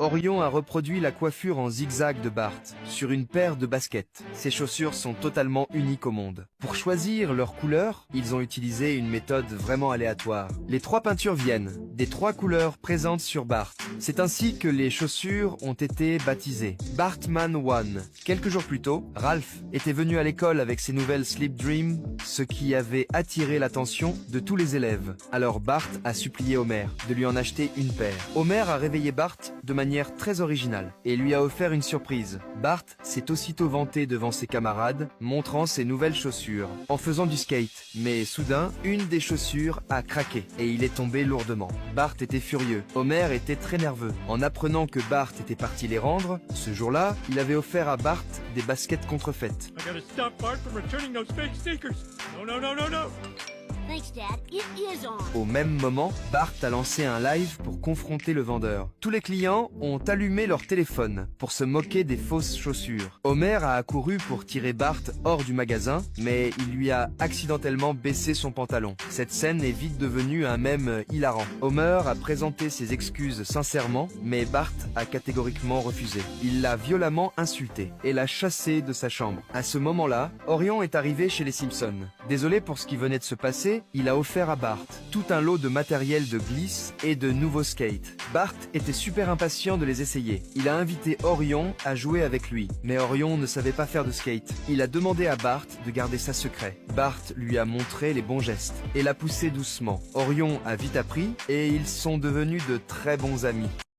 Orion a reproduit la coiffure en zigzag de Bart sur une paire de baskets. Ces chaussures sont totalement uniques au monde. Pour choisir leur couleur, ils ont utilisé une méthode vraiment aléatoire. Les 3 peintures viennent des 3 couleurs présentes sur Bart. C'est ainsi que les chaussures ont été baptisées Bartman One. Quelques jours plus tôt, Ralph était venu à l'école avec ses nouvelles Slip Dream, ce qui avait attiré l'attention de tous les élèves. Alors Bart a supplié Homer de lui en acheter une paire. Homer a réveillé Bart de manière très originale et lui a offert une surprise. Bart s'est aussitôt vanté devant ses camarades, montrant ses nouvelles chaussures, en faisant du skate. Mais soudain, une des chaussures a craqué et il est tombé lourdement. Bart était furieux. Homer était très nerveux. En apprenant que Bart était parti les rendre, ce jour-là, il avait offert à Bart des baskets contrefaites. I gotta stop Bart from returning those fake sneakers. No. Thanks, Dad. It is on. Au même moment, Bart a lancé un live pour confronter le vendeur. Tous les clients ont allumé leur téléphone pour se moquer des fausses chaussures. Homer a accouru pour tirer Bart hors du magasin, mais il lui a accidentellement baissé son pantalon. Cette scène est vite devenue un mème hilarant. Homer a présenté ses excuses sincèrement, mais Bart a catégoriquement refusé. Il l'a violemment insulté et l'a chassé de sa chambre. À ce moment-là, Orion est arrivé chez les Simpsons. Désolé pour ce qui venait de se passer, il a offert à Bart tout un lot de matériel de glisse et de nouveaux skates. Bart était super impatient de les essayer. Il a invité Orion à jouer avec lui, mais Orion ne savait pas faire de skate. Il a demandé à Bart de garder ça secret. Bart lui a montré les bons gestes et l'a poussé doucement. Orion a vite appris et ils sont devenus de très bons amis.